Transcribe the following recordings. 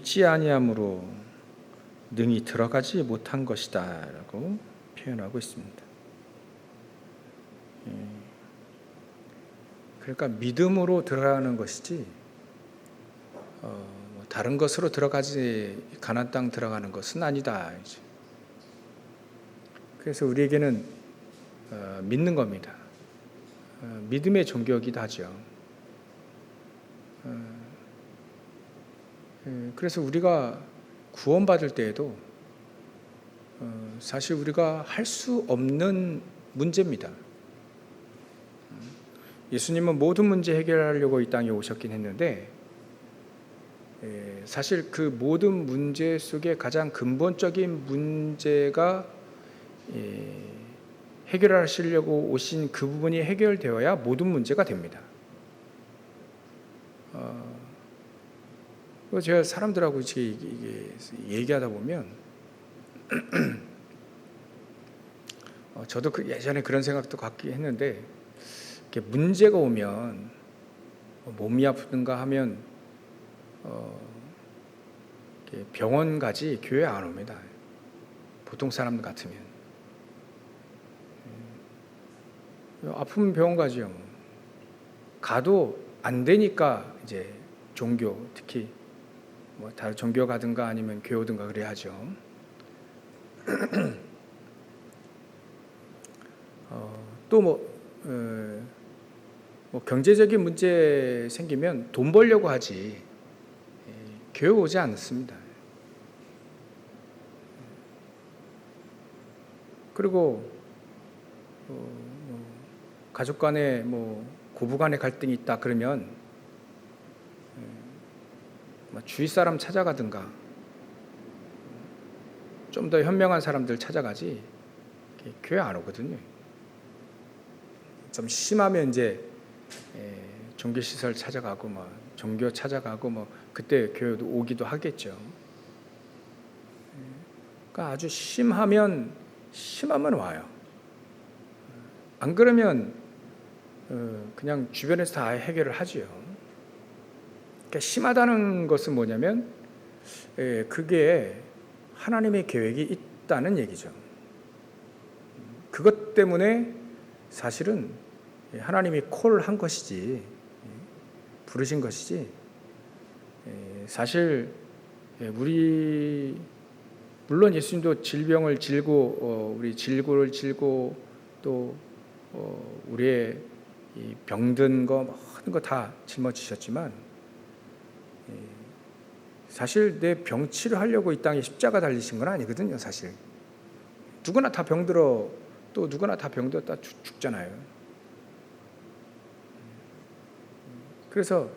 믿지 아니함으로 능히 들어가지 못한 것이다라고 표현하고 있습니다. 그러니까 믿음으로 들어가는 것이지 다른 것으로 들어가지 가나안 땅 들어가는 것은 아니다. 그래서 우리에게는 믿는 겁니다. 믿음의 종교이기도 하죠. 그래서 우리가 구원받을 때에도 사실 우리가 할 수 없는 문제입니다. 예수님은 모든 문제 해결하려고 이 땅에 오셨긴 했는데 사실 그 모든 문제 속에 가장 근본적인 문제가 해결하시려고 오신 그 부분이 해결되어야 모든 문제가 됩니다. 제가 사람들하고 이게 얘기하다 보면 저도 예전에 그런 생각도 갖긴 했는데 이렇게 문제가 오면 몸이 아프든가 하면 병원 가지 교회 안 옵니다. 보통 사람들 같으면 아프면 병원 가죠. 가도 안 되니까 이제 종교, 특히 다른 종교 가든가 아니면 교회 오든가 그래야죠. 또 경제적인 문제 생기면 돈 벌려고 하지 교회 오지 않습니다. 그리고 가족 간에 고부 간에 갈등이 있다 그러면 주위 사람 찾아가든가 좀 더 현명한 사람들 찾아가지 교회 안 오거든요. 좀 심하면 이제 종교시설 찾아가고 종교 찾아가고 그때 교회도 오기도 하겠죠. 그러니까 아주 심하면 와요. 안 그러면 그냥 주변에서 다 해결을 하지요. 그러니까 심하다는 것은 뭐냐면 그게 하나님의 계획이 있다는 얘기죠. 그것 때문에 사실은 하나님이 콜한 것이지, 부르신 것이지, 사실 물론 예수님도 질병을 질고 우리 질고를 질고 또 우리의 이 병든 거 모든 거 다 짊어지셨지만 사실 내 병 치료하려고 이 땅에 십자가 달리신 건 아니거든요. 사실 누구나 다 병들어 또 누구나 다 병들었다 죽잖아요. 그래서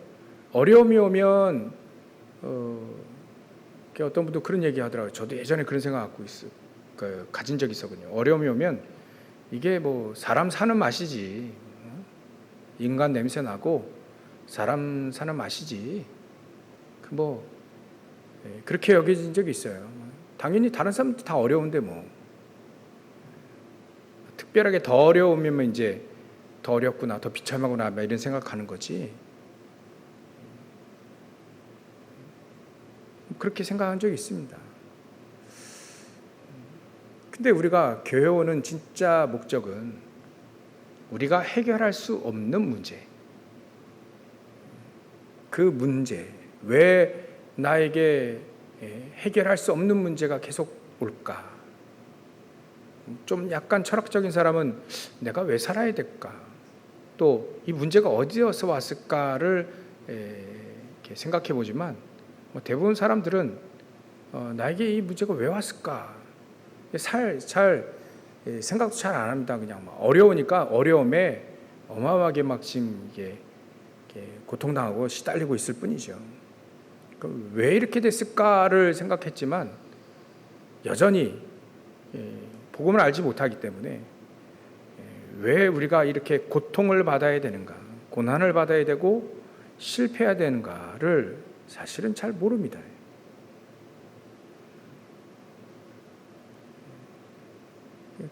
어려움이 오면 어떤 분도 그런 얘기 하더라고요. 저도 예전에 그런 생각 갖고 가진 적이 있었거든요. 어려움이 오면 이게 사람 사는 맛이지, 인간 냄새 나고 사람 사는 맛이지, 그렇게 여겨진 적이 있어요. 당연히 다른 사람도 다 어려운데 특별하게 더 어려우면 이제 더 어렵구나, 더 비참하구나 이런 생각하는 거지. 그렇게 생각한 적이 있습니다. 근데 우리가 교회 오는 진짜 목적은 우리가 해결할 수 없는 문제, 그 문제, 왜 나에게 해결할 수 없는 문제가 계속 올까? 좀 약간 철학적인 사람은 내가 왜 살아야 될까? 또 이 문제가 어디에서 왔을까를 이렇게 생각해 보지만 대부분 사람들은 나에게 이 문제가 왜 왔을까? 생각도 잘 안 합니다. 그냥 어려우니까 어려움에 어마어마하게 지금 이게 고통당하고 시달리고 있을 뿐이죠. 왜 이렇게 됐을까를 생각했지만 여전히 복음을 알지 못하기 때문에 왜 우리가 이렇게 고통을 받아야 되는가, 고난을 받아야 되고 실패해야 되는가를 사실은 잘 모릅니다.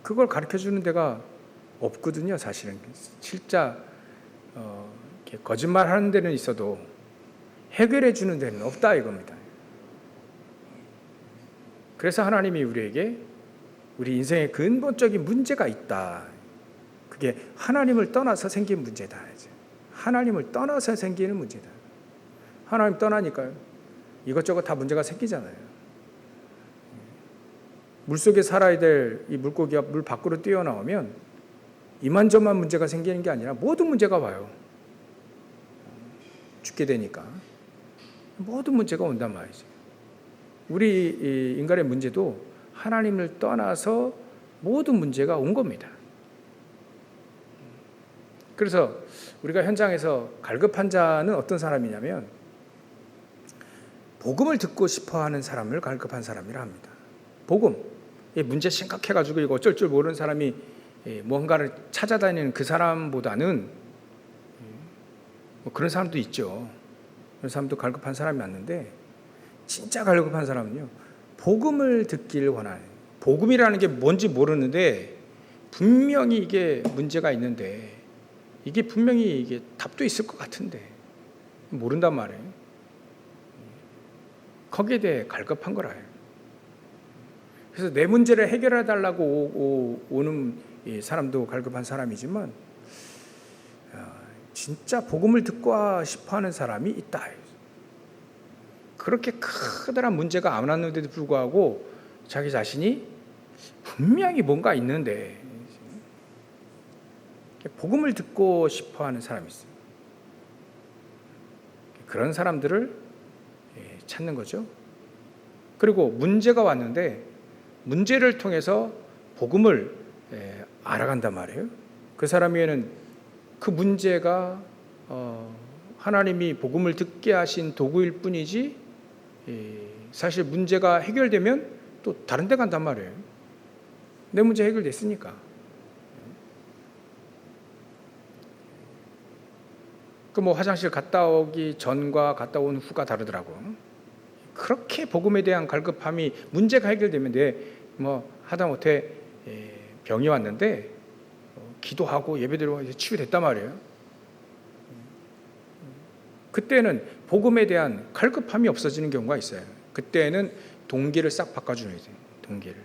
그걸 가르쳐주는 데가 없거든요. 사실은 진짜 거짓말하는 데는 있어도 해결해 주는 데는 없다 이겁니다. 그래서 하나님이 우리에게 우리 인생의 근본적인 문제가 있다. 그게 하나님을 떠나서 생긴 문제다. 하나님을 떠나서 생기는 문제다. 하나님 떠나니까요. 이것저것 다 문제가 생기잖아요. 물속에 살아야 될 이 물고기가 물 밖으로 뛰어나오면 이만저만 문제가 생기는 게 아니라 모든 문제가 와요. 죽게 되니까. 모든 문제가 온단 말이죠. 우리 인간의 문제도 하나님을 떠나서 모든 문제가 온 겁니다. 그래서 우리가 현장에서 갈급한 자는 어떤 사람이냐면 복음을 듣고 싶어하는 사람을 갈급한 사람이라 합니다. 복음, 이 문제 심각해가지고 이거 어쩔 줄 모르는 사람이 뭔가를 찾아다니는 그 사람보다는 뭐 그런 사람도 있죠. 그런 사람도 갈급한 사람이 맞는데 진짜 갈급한 사람은요, 복음을 듣길 원하는, 복음이라는 게 뭔지 모르는데 분명히 이게 문제가 있는데 이게 분명히 이게 답도 있을 것 같은데 모른단 말이에요. 거기에 대해 갈급한 거라요. 그래서 내 문제를 해결해 달라고 오는 사람도 갈급한 사람이지만 진짜 복음을 듣고 싶어하는 사람이 있다. 그렇게 크다란 문제가 안 왔는데도 불구하고 자기 자신이 분명히 뭔가 있는데 복음을 듣고 싶어하는 사람이 있어요. 그런 사람들을 찾는 거죠. 그리고 문제가 왔는데 문제를 통해서 복음을 알아간단 말이에요. 그 사람에게는 그 문제가 하나님이 복음을 듣게 하신 도구일 뿐이지 사실 문제가 해결되면 또 다른 데 간단 말이에요. 내 문제 해결됐으니까. 그 뭐 화장실 갔다 오기 전과 갔다 온 후가 다르더라고. 그렇게 복음에 대한 갈급함이 문제가 해결되면 뭐 하다못해 병이 왔는데 기도하고 예배드리고 이제 치유됐단 말이에요. 그때는 복음에 대한 갈급함이 없어지는 경우가 있어요. 그때는 동기를 싹 바꿔주는 거예요. 동기를.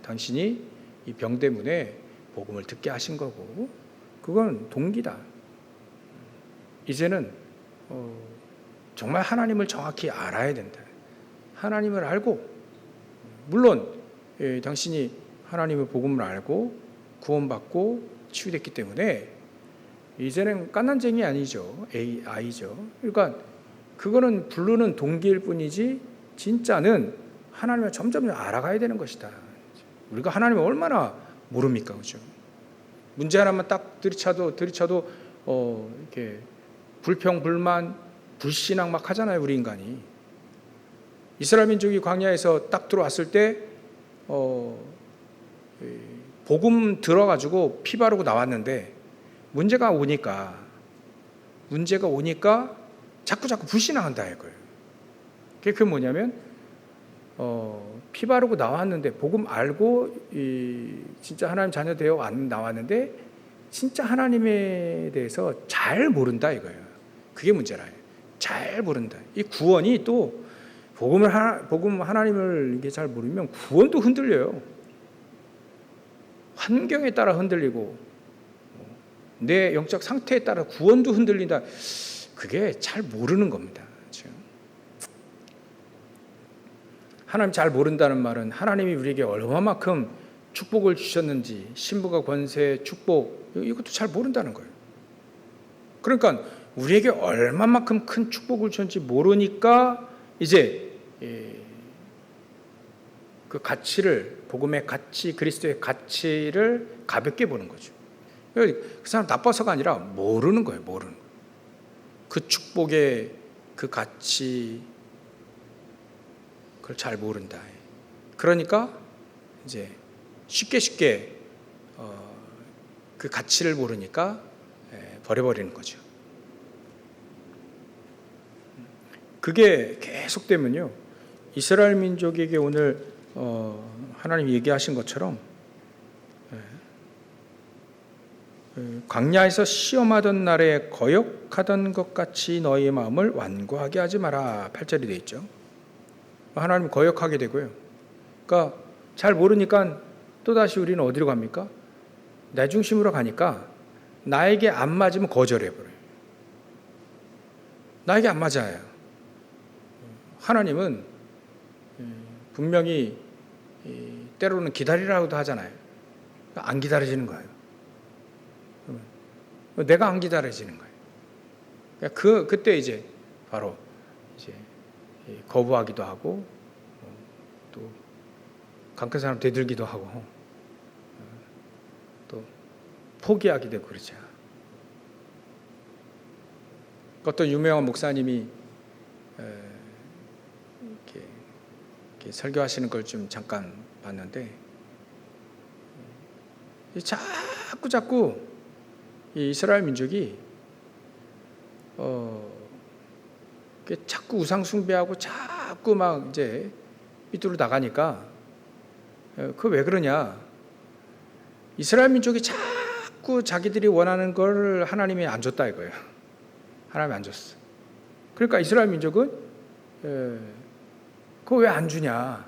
당신이 이 병 때문에 복음을 듣게 하신 거고 그건 동기다. 이제는 정말 하나님을 정확히 알아야 된다. 하나님을 알고 물론 당신이 하나님의 복음을 알고 구원받고 치유됐기 때문에 이제는 깐난쟁이 아니죠. 아이죠. 그러니까 그거는 부르는 동기일 뿐이지 진짜는 하나님을 점점 알아가야 되는 것이다. 우리가 하나님을 얼마나 모릅니까, 그렇죠? 문제 하나만 딱 들이쳐도 이렇게 불평, 불만, 불신앙 막 하잖아요, 우리 인간이. 이스라엘 민족이 광야에서 딱 들어왔을 때 복음 들어가지고 피 바르고 나왔는데 문제가 오니까 자꾸 불신앙한다 이거예요. 그게 뭐냐면 피 바르고 나왔는데 복음 알고 진짜 하나님 자녀 되어 나왔는데 진짜 하나님에 대해서 잘 모른다 이거예요. 그게 문제라요. 잘 모른다. 이 구원이 또 복음 하나님을 이게 잘 모르면 구원도 흔들려요. 환경에 따라 흔들리고 내 영적 상태에 따라 구원도 흔들린다. 그게 잘 모르는 겁니다. 지금. 하나님 잘 모른다는 말은 하나님이 우리에게 얼마만큼 축복을 주셨는지 신부가 권세, 축복 이것도 잘 모른다는 거예요. 그러니까 우리에게 얼마만큼 큰 축복을 주셨는지 모르니까 이제 그 가치를 복음의 가치, 그리스도의 가치를 가볍게 보는 거죠. 그 사람 나빠서가 아니라 모르는 거예요. 모르는 거예요. 그 축복의 그 가치 그걸 잘 모른다. 그러니까 이제 쉽게 그 가치를 모르니까 버려버리는 거죠. 그게 계속되면요, 이스라엘 민족에게 오늘 하나님 얘기하신 것처럼 광야에서 시험하던 날에 거역하던 것 같이 너희의 마음을 완고하게 하지 마라. 8절이 되어 있죠. 하나님 거역하게 되고요. 그러니까 잘 모르니까 또다시 우리는 어디로 갑니까? 내 중심으로 가니까 나에게 안 맞으면 거절해버려요. 나에게 안 맞아요. 하나님은 분명히 때로는 기다리라고도 하잖아요. 안 기다려지는 거예요. 내가 안 기다려지는 거예요. 그때 이제 바로 이제 거부하기도 하고 또 강큰 사람 되들기도 하고 또 포기하게 되고 그러죠. 어떤 유명한 목사님이 이렇게 설교하시는 걸 좀 잠깐 봤는데 자꾸 이 이스라엘 민족이 자꾸 우상 숭배하고 자꾸 막 이제 삐뚤어 나가니까 그 왜 그러냐? 이스라엘 민족이 자꾸 자기들이 원하는 걸 하나님이 안 줬다 이거예요. 하나님이 안 줬어. 그러니까 이스라엘 민족은 그거 왜 안 주냐?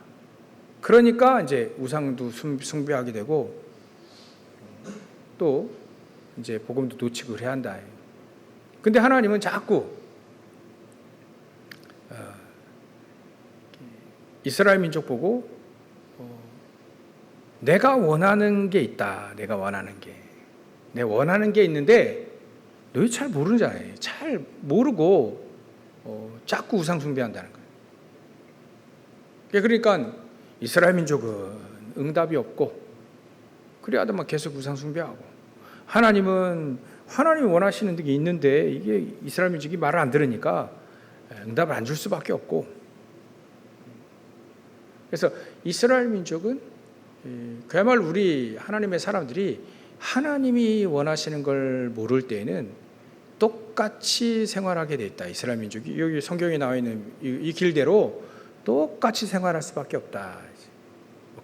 그러니까 이제 우상도 숭배하게 되고 또 이제 복음도 놓치고 그래야 한다. 근데 하나님은 자꾸 이스라엘 민족 보고 내가 원하는 게 있다. 내가 원하는 게. 내 원하는 게 있는데 너희 잘 모르잖아요. 잘 모르고 자꾸 우상 숭배한다는 거예요. 그러니까 이스라엘 민족은 응답이 없고 그래야도 막 계속 우상 숭배하고 하나님이 원하시는 게 있는데 이게 이스라엘 민족이 말을 안 들으니까 응답을 안 줄 수밖에 없고 그래서 이스라엘 민족은 그야말로 우리 하나님의 사람들이 하나님이 원하시는 걸 모를 때에는 똑같이 생활하게 돼 있다. 이스라엘 민족이 여기 성경에 나와 있는 이 길대로 똑같이 생활할 수밖에 없다.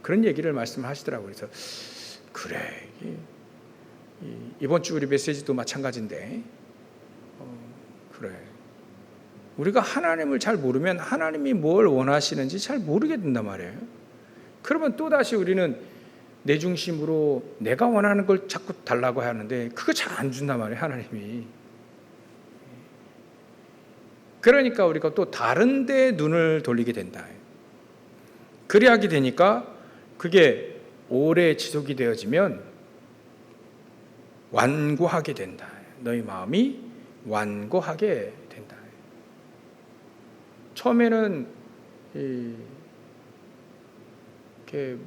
그런 얘기를 말씀하시더라고요. 그래서 그래 이번 주 우리 메시지도 마찬가지인데 그래 우리가 하나님을 잘 모르면 하나님이 뭘 원하시는지 잘 모르게 된단 말이에요. 그러면 또다시 우리는 내 중심으로 내가 원하는 걸 자꾸 달라고 하는데 그거 잘 안 준단 말이에요. 하나님이. 그러니까 우리가 또 다른 데 눈을 돌리게 된다. 그리하게 되니까 그게 오래 지속이 되어지면 완고하게 된다. 너희 마음이 완고하게 된다. 처음에는 이렇게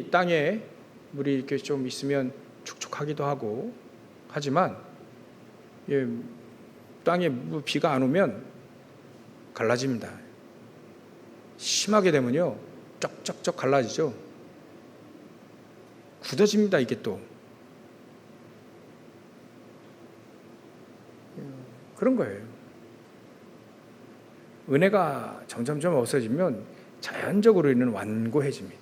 땅에 물이 이렇게 좀 있으면 촉촉하기도 하고 하지만 땅에 비가 안 오면 갈라집니다. 심하게 되면요 쩍쩍쩍 갈라지죠. 굳어집니다. 이게 또 그런 거예요. 은혜가 점점점 없어지면 자연적으로 우리는 완고해집니다.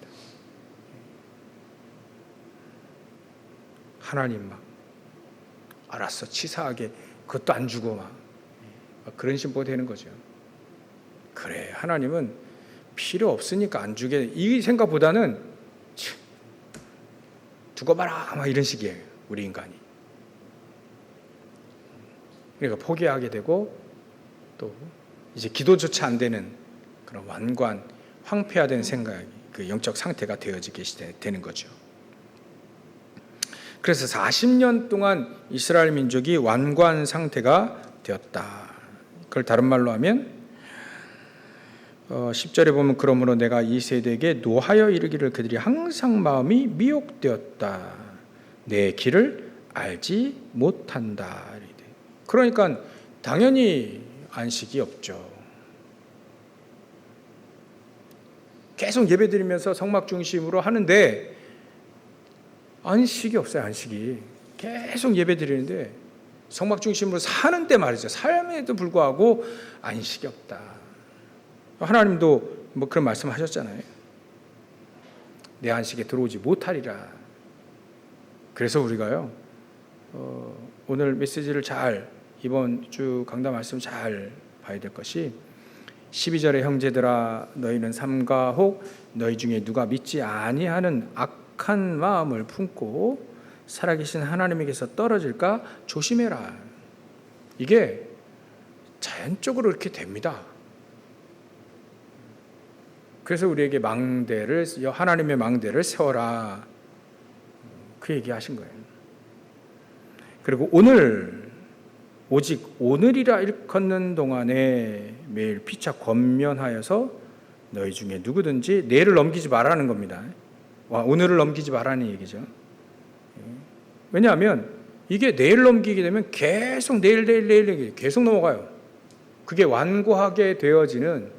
하나님 막 알았어 치사하게 그것도 안 주고 막 그런 심보 되는 거죠. 그래 하나님은 필요 없으니까 안 주게 이 생각보다는 두고 봐라 막 이런 식이에요. 우리 인간이. 그러니까 포기하게 되고 또 이제 기도조차 안 되는 그런 완고한 황폐화된 생각이 그 영적 상태가 되어지게 되는 거죠. 그래서 40년 동안 이스라엘 민족이 완고한 상태가 되었다. 그걸 다른 말로 하면 10절에 보면 그러므로 내가 이 세대에게 노하여 이르기를 그들이 항상 마음이 미혹되었다. 내 길을 알지 못한다. 그러니까 당연히 안식이 없죠. 계속 예배드리면서 성막 중심으로 하는데 안식이 없어요. 안식이 계속 예배드리는데 성막 중심으로 사는데 말이죠. 삶에도 불구하고 안식이 없다. 하나님도 뭐 그런 말씀하셨잖아요. 내 안식에 들어오지 못하리라. 그래서 우리가요 오늘 메시지를 잘 이번 주 강단 말씀 잘 봐야 될 것이 12절에 형제들아 너희는 삼가 혹 너희 중에 누가 믿지 아니하는 악한 마음을 품고 살아계신 하나님에게서 떨어질까 조심해라. 이게 자연적으로 이렇게 됩니다. 그래서 우리에게 하나님의 망대를 세워라. 그 얘기하신 거예요. 그리고 오직 오늘이라 일컫는 동안에 매일 피차 권면하여서 너희 중에 누구든지 내일을 넘기지 말라는 겁니다. 오늘을 넘기지 말라는 얘기죠. 왜냐하면 이게 내일 넘기게 되면 계속 내일 계속 넘어가요. 그게 완고하게 되어지는,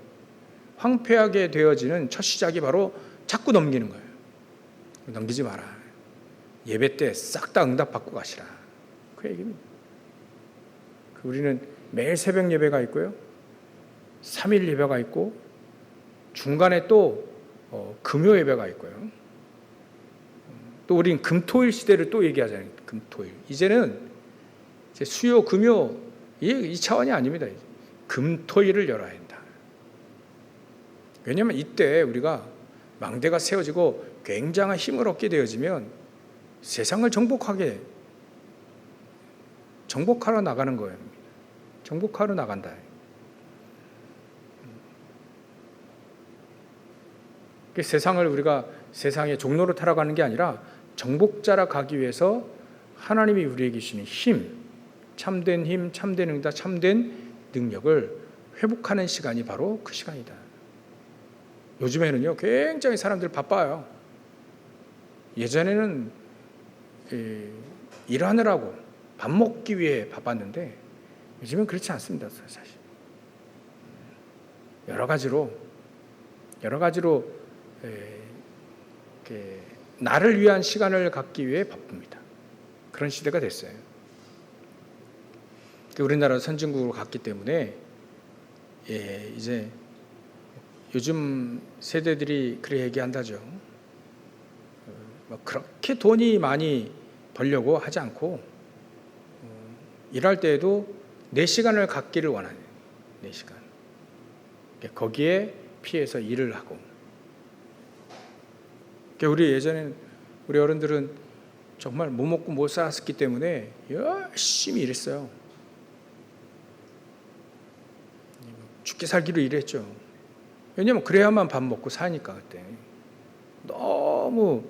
황폐하게 되어지는 첫 시작이 바로 자꾸 넘기는 거예요. 넘기지 마라. 예배 때 싹 다 응답받고 가시라. 그 얘기입니다. 우리는 매일 새벽 예배가 있고요, 3일 예배가 있고, 중간에 또 금요 예배가 있고요. 또 우리는 금토일 시대를 또 얘기하잖아요. 금토일. 이제는 이제 수요 금요 이 차원이 아닙니다. 금토일을 열어야 한다. 왜냐하면 이때 우리가 망대가 세워지고 굉장한 힘을 얻게 되어지면 세상을 정복하러 나가는 거예요. 정복하러 나간다. 우리가 세상의 종로로 타러가는 게 아니라 정복자라 가기 위해서 하나님이 우리에게 주시는 힘, 참된 응답, 참된 능력을 회복하는 시간이 바로 그 시간이다. 요즘에는요, 굉장히 사람들 바빠요. 예전에는 일하느라고 밥 먹기 위해 바빴는데 요즘은 그렇지 않습니다. 사실 여러 가지로 나를 위한 시간을 갖기 위해 바쁩니다. 그런 시대가 됐어요. 우리나라 선진국으로 갔기 때문에 이제 요즘 세대들이 그렇게 얘기한다죠. 그렇게 돈이 많이 벌려고 하지 않고 일할 때에도 4시간을 갖기를 원하는 4시간. 거기에 피해서 일을 하고. 우리 어른들은 정말 못 먹고 못 살았기 때문에 열심히 일했어요. 죽기 살기로 일했죠. 왜냐하면 그래야만 밥 먹고 사니까. 그때 너무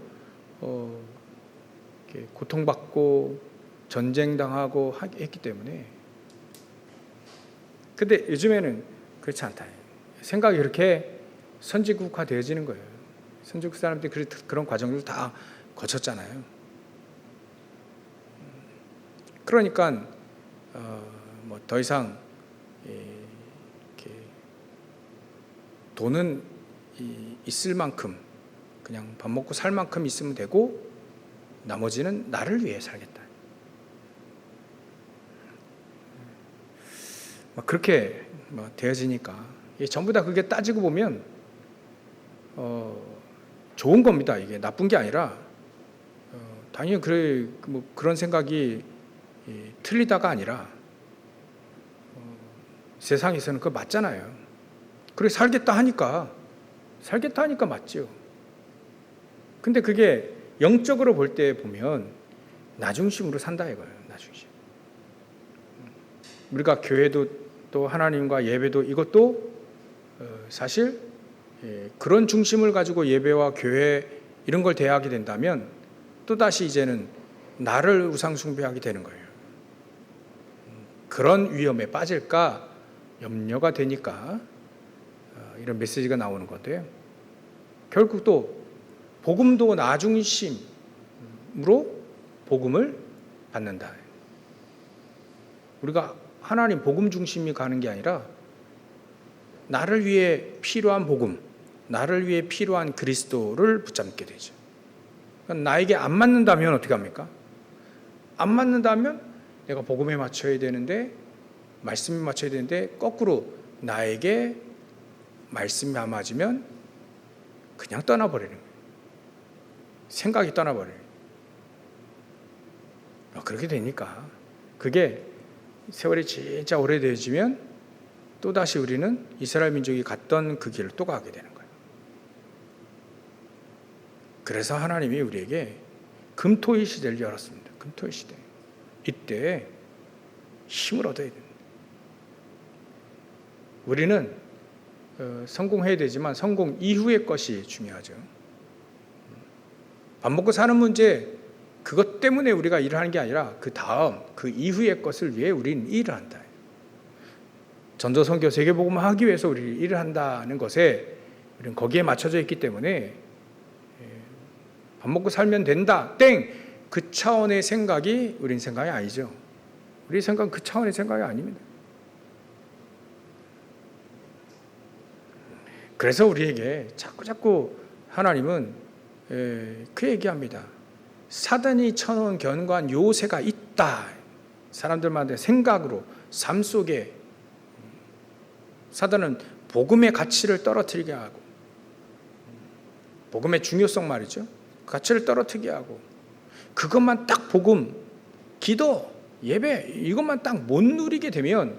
고통받고 전쟁당하고 했기 때문에. 근데 요즘에는 그렇지 않다. 생각이 그렇게 선진국화 되어지는 거예요. 선진국 사람들이 그런 과정을 다 거쳤잖아요. 그러니까 더 이상 돈은 있을 만큼, 그냥 밥 먹고 살 만큼 있으면 되고 나머지는 나를 위해 살겠다. 그렇게 되어지니까 전부 다 그게 따지고 보면 좋은 겁니다. 이게 나쁜 게 아니라 당연히 그런 생각이 틀리다가 아니라 세상에서는 그거 맞잖아요. 그래 살겠다 하니까 맞죠. 근데 그게 영적으로 볼 때 보면 나중심으로 산다 이거예요. 나중심. 우리가 교회도 또 하나님과 예배도 이것도 사실 그런 중심을 가지고 예배와 교회 이런 걸 대하게 된다면 또다시 이제는 나를 우상숭배하게 되는 거예요. 그런 위험에 빠질까 염려가 되니까 이런 메시지가 나오는 건데요. 결국 또 복음도 나중심으로 복음을 받는다. 우리가 하나님 복음 중심이 가는 게 아니라 나를 위해 필요한 복음, 나를 위해 필요한 그리스도를 붙잡게 되죠. 그러니까 나에게 안 맞는다면 어떻게 합니까? 안 맞는다면 내가 복음에 맞춰야 되는데, 말씀에 맞춰야 되는데 거꾸로 나에게 말씀이 안 맞으면 그냥 떠나버리는 거예요. 생각이 떠나버려요. 그렇게 되니까 그게 세월이 진짜 오래되어지면 또다시 우리는 이스라엘 민족이 갔던 그 길을 또 가게 되는 거예요. 그래서 하나님이 우리에게 금토의 시대를 열었습니다. 금토의 시대. 이때 힘을 얻어야 됩니다. 우리는 성공해야 되지만 성공 이후의 것이 중요하죠. 밥 먹고 사는 문제, 그것 때문에 우리가 일을 하는 게 아니라 그 다음, 그 이후의 것을 위해 우리는 일을 한다. 전도, 선교, 세계복음을 하기 위해서 우리는 일을 한다는 것에 우리는 거기에 맞춰져 있기 때문에 밥 먹고 살면 된다, 땡! 그 차원의 생각이 우린 생각이 아니죠. 우리 생각은 그 차원의 생각이 아닙니다. 그래서 우리에게 자꾸 하나님은 그 얘기합니다. 사단이 쳐놓은 견고한 요새가 있다. 사람들마다 생각으로, 삶 속에 사단은 복음의 가치를 떨어뜨리게 하고, 복음의 중요성 말이죠. 가치를 떨어뜨리게 하고, 그것만 딱 복음, 기도, 예배 이것만 딱 못 누리게 되면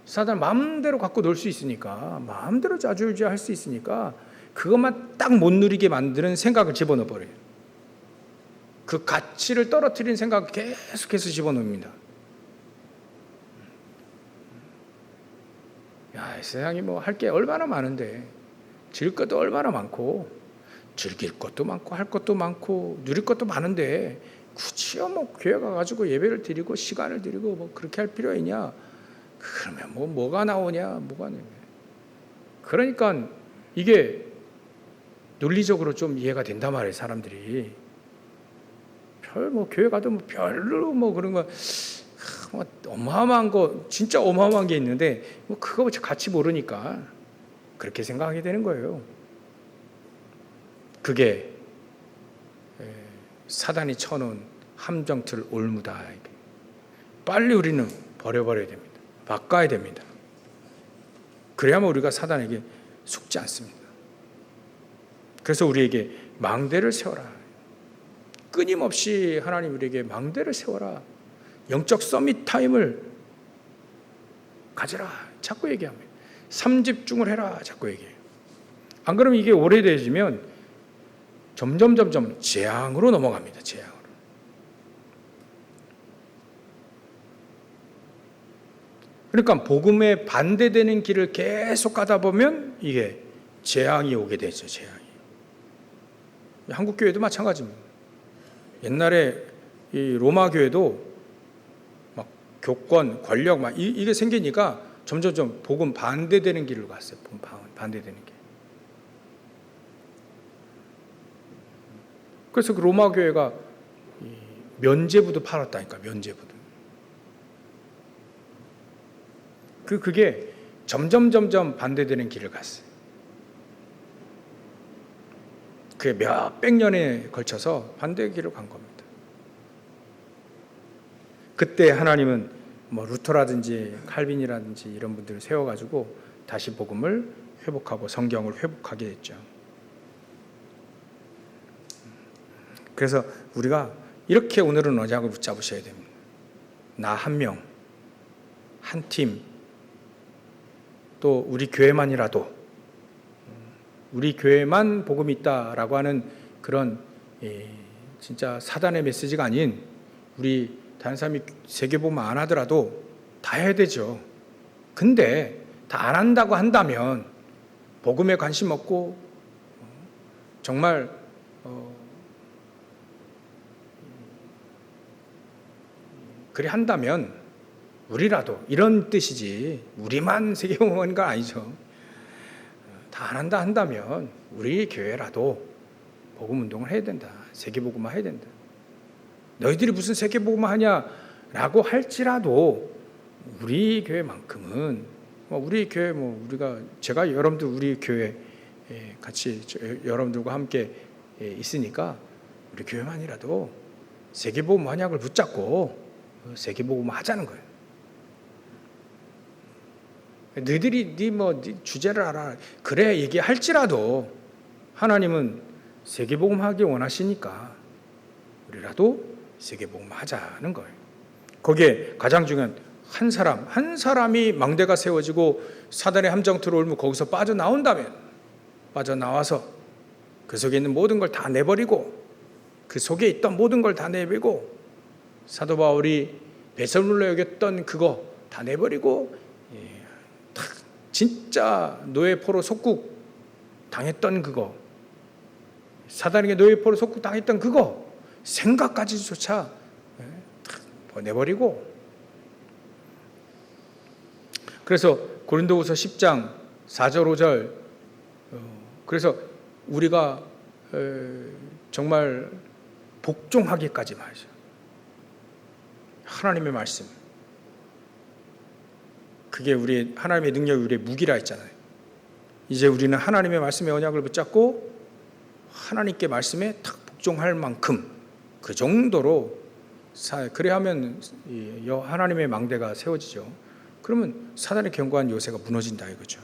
사단 마음대로 갖고 놀 수 있으니까, 마음대로 좌지우지할 수 있으니까 그것만 딱 못 누리게 만드는 생각을 집어넣어 버려요. 그 가치를 떨어뜨리는 생각을 계속해서 집어넣습니다. 야, 이 세상이 뭐 할 게 얼마나 많은데, 즐길 것도 얼마나 많고, 즐길 것도 많고, 할 것도 많고, 누릴 것도 많은데 굳이요 뭐 교회 가가지고 예배를 드리고 시간을 드리고 뭐 그렇게 할 필요가 있냐? 그러면 뭐가 나오냐? 뭐가 나오냐? 그러니까 이게 논리적으로 좀 이해가 된단 말이에요, 사람들이. 교회 가도 별로 그런 거 어마어마한 거, 진짜 어마어마한 게 있는데 그거 같이 모르니까 그렇게 생각하게 되는 거예요. 그게 사단이 쳐놓은 함정틀 올무다. 빨리 우리는 버려버려야 됩니다. 바꿔야 됩니다. 그래야만 우리가 사단에게 속지 않습니다. 그래서 우리에게 망대를 세워라. 끊임없이 하나님 우리에게 망대를 세워라. 영적 서밋 타임을 가져라. 자꾸 얘기합니다. 3집중을 해라. 자꾸 얘기해요. 안 그러면 이게 오래되어지면 점점 재앙으로 넘어갑니다. 재앙으로. 그러니까 복음에 반대되는 길을 계속 가다 보면 이게 재앙이 오게 되죠. 재앙이. 한국 교회도 마찬가지입니다. 옛날에 이 로마 교회도 막 교권, 권력 막 이게 생기니까 점점 복음 반대되는 길로 갔어요. 복음 반대되는 길. 그래서 그 로마 교회가 면죄부도 팔았다니까. 면죄부도. 그게 점점 반대되는 길을 갔어요. 그게 몇백 년에 걸쳐서 반대의 길을 간 겁니다. 그때 하나님은 루터라든지 칼빈이라든지 이런 분들을 세워가지고 다시 복음을 회복하고 성경을 회복하게 됐죠. 그래서 우리가 이렇게 오늘은 언약을 붙잡으셔야 됩니다. 나 한 명, 한 팀, 또 우리 교회만이라도, 우리 교회만 복음이 있다라고 하는 그런 진짜 사단의 메시지가 아닌, 우리 다른 사람이 세계복음 안 하더라도 다 해야 되죠. 근데 다 안 한다고 한다면, 복음에 관심 없고 정말 그리 한다면 우리라도, 이런 뜻이지 우리만 세계복음 하는 건 아니죠. 다 안 한다 한다면 우리 교회라도 복음 운동을 해야 된다. 세계복음화 해야 된다. 너희들이 무슨 세계복음화 하냐라고 할지라도 우리 교회만큼은, 우리 교회 제가 여러분들 우리 교회 같이 여러분들과 함께 있으니까 우리 교회만이라도 세계복음 언약을 붙잡고 세계복음 하자는 거예요. 너희들이 네 주제를 알아. 그래 얘기할지라도 하나님은 세계복음 하기 원하시니까 우리라도 세계복음 하자는 거예요. 거기에 가장 중요한 한 사람이 망대가 세워지고 사단의 함정 들어오면 거기서 빠져나온다면, 빠져나와서 그 속에 있는 모든 걸 다 내버리고, 그 속에 있던 모든 걸 다 내버리고, 사도 바울이 배설물로 여겼던 그거 다 내버리고, 진짜 노예 포로 속국 당했던 그거, 사단에게 노예 포로 속국 당했던 그거 생각까지조차 다 내버리고. 그래서 고린도후서 10장 4절 5절, 그래서 우리가 정말 복종하기까지 말이죠. 하나님의 말씀, 그게 우리 하나님의 능력이 우리의 무기라 했잖아요. 이제 우리는 하나님의 말씀의 언약을 붙잡고 하나님께 말씀에 딱 복종할 만큼, 그 정도로 그래야 하면 하나님의 망대가 세워지죠. 그러면 사단의 견고한 요새가 무너진다 이거죠.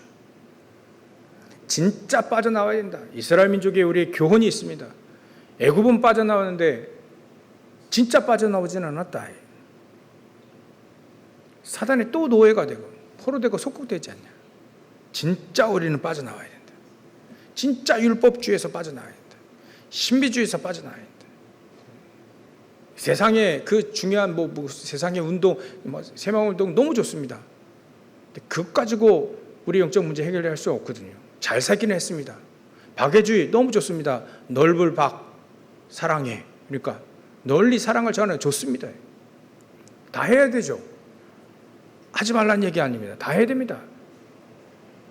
진짜 빠져나와야 된다. 이스라엘 민족에 우리의 교훈이 있습니다. 애굽은 빠져나왔는데 진짜 빠져나오지는 않았다. 사단의 또 노예가 되고 포로되고 속국되지 않냐. 진짜 우리는 빠져나와야 된다. 진짜 율법주의에서 빠져나와야 된다. 신비주의에서 빠져나와야 된다. 세상에 그 중요한 세상의 운동, 새마을운동 너무 좋습니다. 근데 그것 가지고 우리 영적 문제 해결할 수 없거든요. 잘 살기는 했습니다. 박애주의 너무 좋습니다. 넓을 박 사랑해. 그러니까 널리 사랑을 전하는 좋습니다. 다 해야 되죠. 하지 말라는 얘기 아닙니다. 다 해야 됩니다.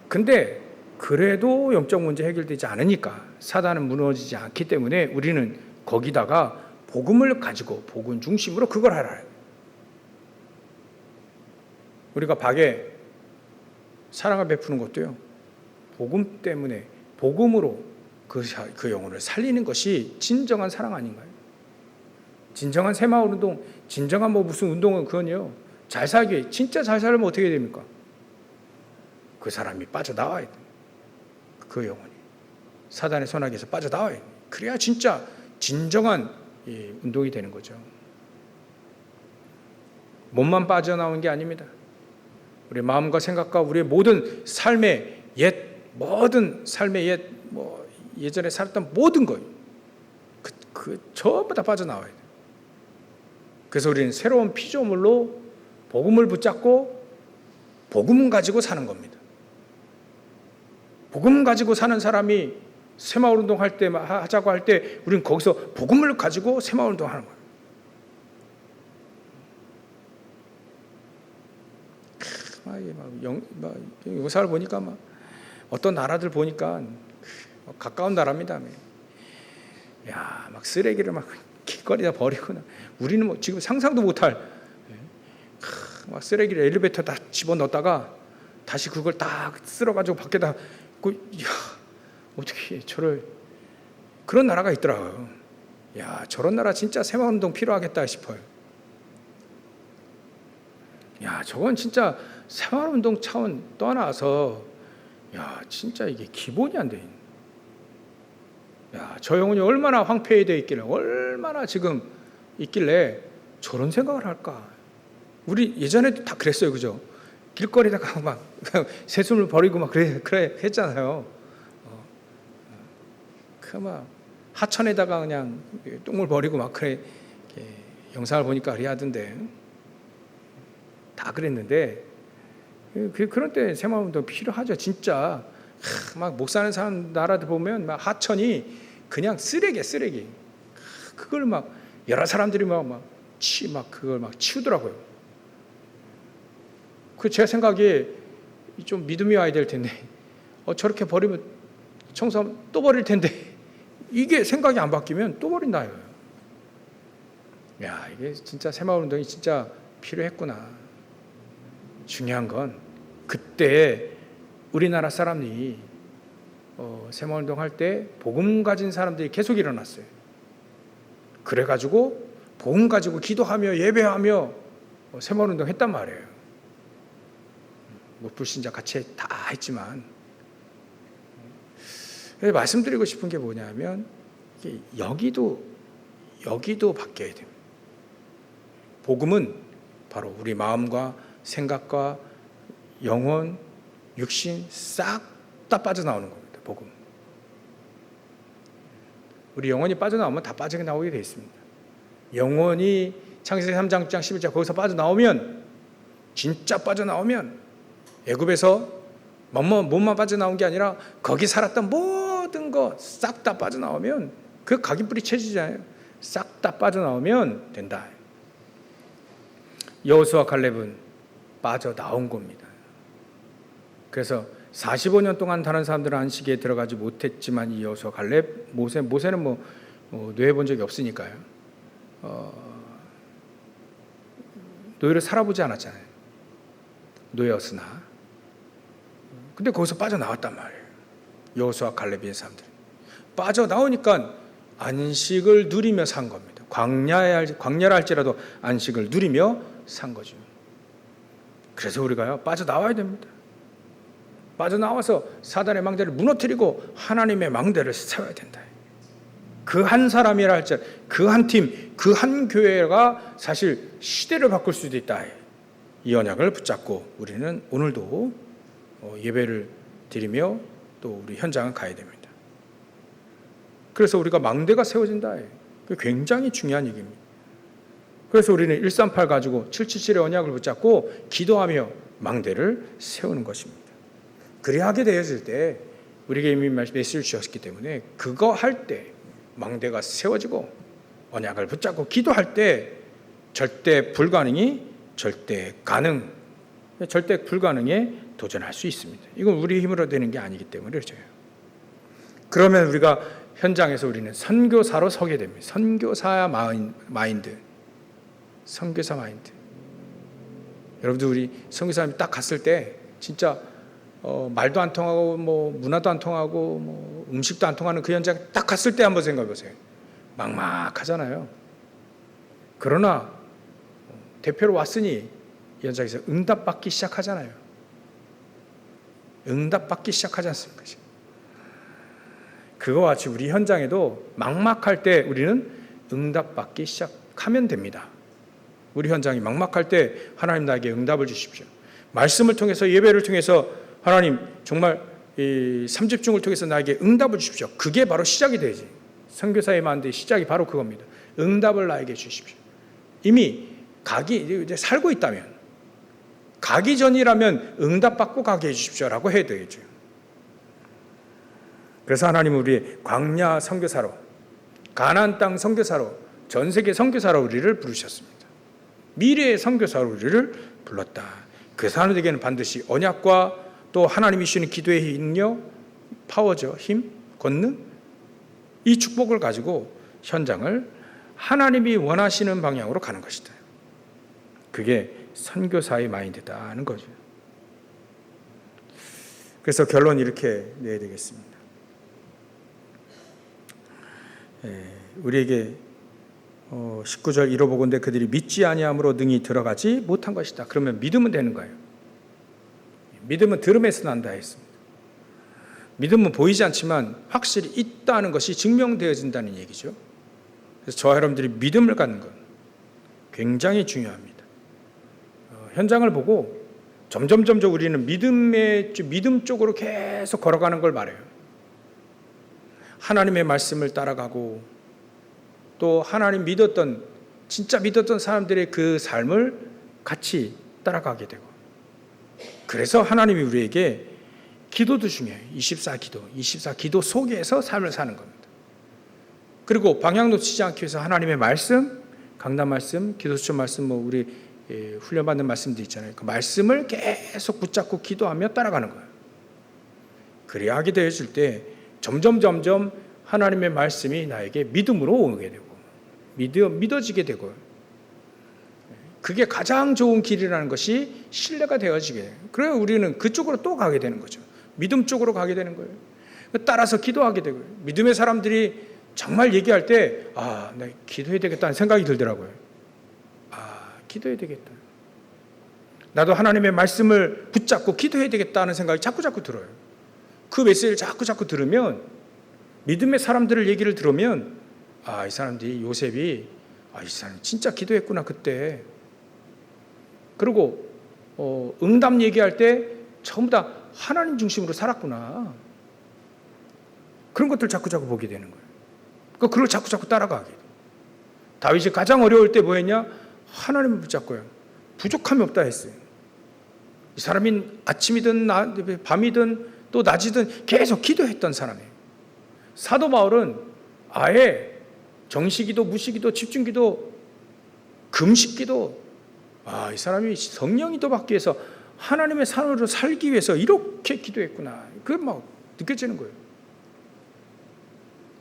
근데 그래도 영적 문제 해결되지 않으니까, 사단은 무너지지 않기 때문에 우리는 거기다가 복음을 가지고 복음 중심으로 그걸 하라. 우리가 박에 사랑을 베푸는 것도요, 복음 때문에, 복음으로 그 영혼을 살리는 것이 진정한 사랑 아닌가요? 진정한 새마을 운동, 진정한 무슨 운동은 그건요, 잘 살기, 진짜 잘 살면 어떻게 됩니까? 그 사람이 빠져나와야 돼. 그 영혼이 사단의 손아귀에서 빠져나와야 돼. 그래야 진짜 진정한 운동이 되는 거죠. 몸만 빠져나오는 게 아닙니다. 우리 마음과 생각과 우리의 모든 삶의 예전에 살았던 모든 것, 전부 다 빠져나와야 돼. 그래서 우리는 새로운 피조물로 복음을 붙잡고 복음 가지고 사는 겁니다. 복음 가지고 사는 사람이 새마을 운동 하자고 할 때 우리는 거기서 복음을 가지고 새마을 운동 하는 거예요. 영상을 보니까 어떤 나라들 보니까 가까운 나라입니다. 야, 막 쓰레기를 길거리다 버리고, 우리는 지금 상상도 못할 막 쓰레기를 엘리베이터 다 집어넣었다가 다시 그걸 딱 쓸어가지고 밖에다, 어떻게 그런 나라가 있더라고요. 야, 저런 나라 진짜 새마을 운동 필요하겠다 싶어요. 야, 저건 진짜 새마을 운동 차원 떠나서, 야, 진짜 이게 기본이 안 돼. 야, 저 영혼이 얼마나 황폐되어 있길래, 얼마나 지금 있길래 저런 생각을 할까? 우리 예전에도 다 그랬어요, 그죠? 길거리다가 새숨을 버리고 그래 했잖아요. 하천에다가 그냥 똥을 버리고 그래, 영상을 보니까 그래 하던데, 다 그랬는데, 그런 때 새마을 운동 필요하죠, 진짜. 못 사는 사람 나라들 보면 하천이 그냥 쓰레기. 그걸 여러 사람들이 그걸 치우더라고요. 제 생각에 좀 믿음이 와야 될 텐데, 저렇게 버리면 청소하면 또 버릴 텐데, 이게 생각이 안 바뀌면 또 버린다 이거예요. 야, 이게 진짜 새마을 운동이 진짜 필요했구나. 중요한 건 그때 우리나라 사람이 새마을 운동 할 때 복음 가진 사람들이 계속 일어났어요. 그래가지고 복음 가지고 기도하며 예배하며 새마을 운동 했단 말이에요. 불신자 같이 다 했지만, 말씀드리고 싶은 게 뭐냐면, 여기도 바뀌어야 됩니다. 복음은 바로 우리 마음과 생각과 영혼, 육신 싹 다 빠져나오는 겁니다. 복음. 우리 영혼이 빠져나오면 다 빠져나오게 되어 있습니다. 영혼이 창세기 3장, 6장, 11장 거기서 빠져나오면, 진짜 빠져나오면 애굽에서 몸만 빠져나온 게 아니라 거기 살았던 모든 것 싹 다 빠져나오면, 그 각인뿌리 체질이잖아요. 싹 다 빠져나오면 된다. 여호수아 칼렙은 빠져나온 겁니다. 그래서 45년 동안 다른 사람들은 안식에 들어가지 못했지만 이 여호수아 칼렙, 모세는 노예 본 적이 없으니까요. 노예를 살아보지 않았잖아요. 노예였으나. 근데 거기서 빠져나왔단 말이에요. 여호수아 칼렙의 사람들이 빠져나오니까 안식을 누리며 산 겁니다. 광야라 할지라도 안식을 누리며 산 거죠. 그래서 우리가요, 빠져나와야 됩니다. 빠져나와서 사단의 망대를 무너뜨리고 하나님의 망대를 세워야 된다. 그 한 사람이라 할지라도, 그 한 팀, 그 한 교회가 사실 시대를 바꿀 수도 있다. 이 언약을 붙잡고 우리는 오늘도 예배를 드리며 또 우리 현장을 가야 됩니다. 그래서 우리가 망대가 세워진다. 굉장히 중요한 얘기입니다. 그래서 우리는 138 가지고 777의 언약을 붙잡고 기도하며 망대를 세우는 것입니다. 그래야 하게 되어질 때, 우리에게 이미 메시지를 주셨기 때문에 그거 할 때 망대가 세워지고 언약을 붙잡고 기도할 때 절대 불가능이 절대 가능, 절대 불가능에 도전할 수 있습니다. 이건 우리 힘으로 되는 게 아니기 때문에 그렇죠. 그러면 우리가 현장에서 우리는 선교사로 서게 됩니다. 선교사 마인드. 선교사 마인드. 여러분들, 우리 선교사님이 딱 갔을 때 진짜 말도 안 통하고 문화도 안 통하고 음식도 안 통하는 그 현장 딱 갔을 때 한번 생각해 보세요. 막막하잖아요. 그러나 대표로 왔으니 이 현장에서 응답받기 시작하잖아요. 응답받기 시작하지 않습니까? 그거와 같이 우리 현장에도 막막할 때 우리는 응답받기 시작하면 됩니다. 우리 현장이 막막할 때 하나님 나에게 응답을 주십시오. 말씀을 통해서, 예배를 통해서 하나님 정말 이 3집중을 통해서 나에게 응답을 주십시오. 그게 바로 시작이 되지. 선교사의 만드의 시작이 바로 그겁니다. 응답을 나에게 주십시오. 이미 이제 살고 있다면, 가기 전이라면 응답받고 가게 해주십시오라고 해야 되겠죠. 그래서 하나님은 우리의 광야 선교사로, 가나안 땅 선교사로, 전 세계 선교사로 우리를 부르셨습니다. 미래의 선교사로 우리를 불렀다. 그 사람들에게는 반드시 언약과 또 하나님이 주시는 기도의 능력, 파워죠. 힘, 권능, 이 축복을 가지고 현장을 하나님이 원하시는 방향으로 가는 것이다. 그게 선교사의 마인드다는 거죠. 그래서 결론 이렇게 내야 되겠습니다. 우리에게 19절 이로보건대 그들이 믿지 아니함으로 능히 들어가지 못한 것이다. 그러면 믿으면 되는 거예요. 믿음은 들음에서 난다 했습니다. 믿음은 보이지 않지만 확실히 있다는 것이 증명되어진다는 얘기죠. 그래서 저와 여러분들이 믿음을 갖는 것 굉장히 중요합니다. 현장을 보고 점점 우리는 믿음 쪽으로 계속 걸어가는 걸 말해요. 하나님의 말씀을 따라가고 또 하나님 진짜 믿었던 사람들의 그 삶을 같이 따라가게 되고, 그래서 하나님이 우리에게 기도도 중요해요. 24기도 속에서 삶을 사는 겁니다. 그리고 방향 놓치지 않기 위해서 하나님의 말씀, 강단 말씀, 기도수첩 말씀, 우리 훈련받는 말씀도 있잖아요. 그 말씀을 계속 붙잡고 기도하며 따라가는 거예요. 그래야 하게 되어질 때 점점 하나님의 말씀이 나에게 믿음으로 오게 되고 믿어지게 되고, 그게 가장 좋은 길이라는 것이 신뢰가 되어지게 돼요. 그래야 우리는 그쪽으로 또 가게 되는 거죠. 믿음 쪽으로 가게 되는 거예요. 따라서 기도하게 되고요. 믿음의 사람들이 정말 얘기할 때 나 기도해야 되겠다는 생각이 들더라고요. 기도해야 되겠다. 나도 하나님의 말씀을 붙잡고 기도해야 되겠다는 생각이 자꾸 들어요. 그 메시지를 자꾸 들으면, 믿음의 사람들을 얘기를 들으면 이 사람들이, 요셉이 이 사람이 진짜 기도했구나 그때. 그리고 응답 얘기할 때 전부 다 하나님 중심으로 살았구나. 그런 것들 자꾸자꾸 보게 되는 거예요. 그걸 자꾸자꾸 따라가게 돼요. 다윗이 가장 어려울 때 뭐 했냐? 하나님을 붙잡고요. 부족함이 없다 했어요. 이 사람이 아침이든 밤이든 또 낮이든 계속 기도했던 사람이에요. 사도 바울은 아예 정시기도, 무시기도, 집중기도, 금식기도, 이 사람이 성령이 더 받기 위해서 하나님의 산으로 살기 위해서 이렇게 기도했구나. 그게 막 느껴지는 거예요.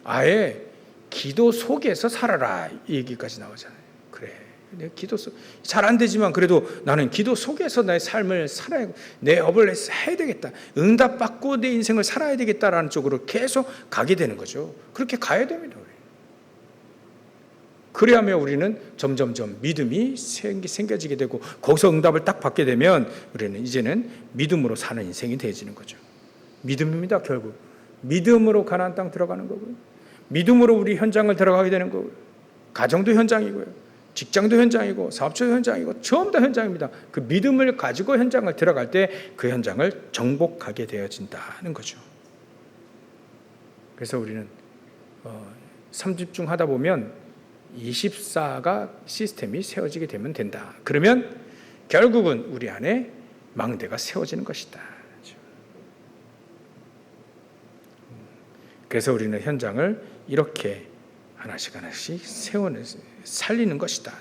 아예 기도 속에서 살아라 이 얘기까지 나오잖아요. 그래, 내 기도 속 잘 안 되지만 그래도 나는 기도 속에서 나의 삶을 살아야, 내 업을 해야 되겠다, 응답받고 내 인생을 살아야 되겠다라는 쪽으로 계속 가게 되는 거죠. 그렇게 가야 됩니다. 그래야면 우리는 점점점 믿음이 생겨지게 되고, 거기서 응답을 딱 받게 되면 우리는 이제는 믿음으로 사는 인생이 되어지는 거죠. 믿음입니다. 결국 믿음으로 가나안 땅 들어가는 거고요, 믿음으로 우리 현장을 들어가게 되는 거고요. 가정도 현장이고요, 직장도 현장이고, 사업처도 현장이고, 전부 다 현장입니다. 그 믿음을 가지고 현장을 들어갈 때 그 현장을 정복하게 되어진다는 거죠. 그래서 우리는 3집중하다 보면 24가 시스템이 세워지게 되면 된다. 그러면 결국은 우리 안에 망대가 세워지는 것이다. 그래서 우리는 현장을 이렇게 하나씩 하나씩 살리는 것이다.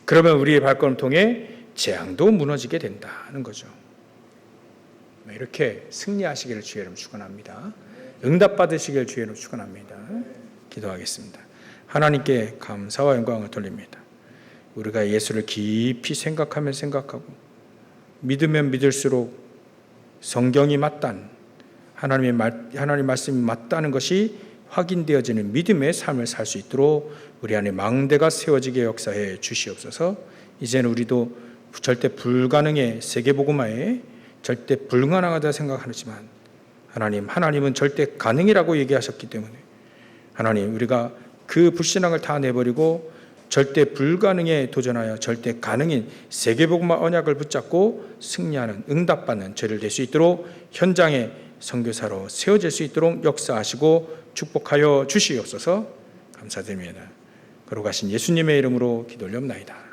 그러면 우리의 발걸음 통해 재앙도 무너지게 된다는 거죠. 이렇게 승리하시기를 주의 이름으로 축원합니다. 응답받으시기를 주의 이름으로 축원합니다. 기도하겠습니다. 하나님께 감사와 영광을 돌립니다. 우리가 예수를 깊이 생각하면 생각하고, 믿으면 믿을수록 성경이 맞다는, 하나님 말씀이 맞다는 것이 확인되어지는 믿음의 삶을 살 수 있도록 우리 안에 망대가 세워지게 역사해 주시옵소서. 이제는 우리도 절대 불가능의 세계복음화에 절대 불가능하다 생각하지만, 하나님은 절대 가능이라고 얘기하셨기 때문에 하나님, 우리가 그 불신앙을 다 내버리고 절대 불가능에 도전하여 절대 가능인 세계복음화 언약을 붙잡고 승리하는, 응답받는 저희를 될 수 있도록 현장에 선교사로 세워질 수 있도록 역사하시고 축복하여 주시옵소서. 감사드립니다. 걸어가신 예수님의 이름으로 기도 올려옵나이다.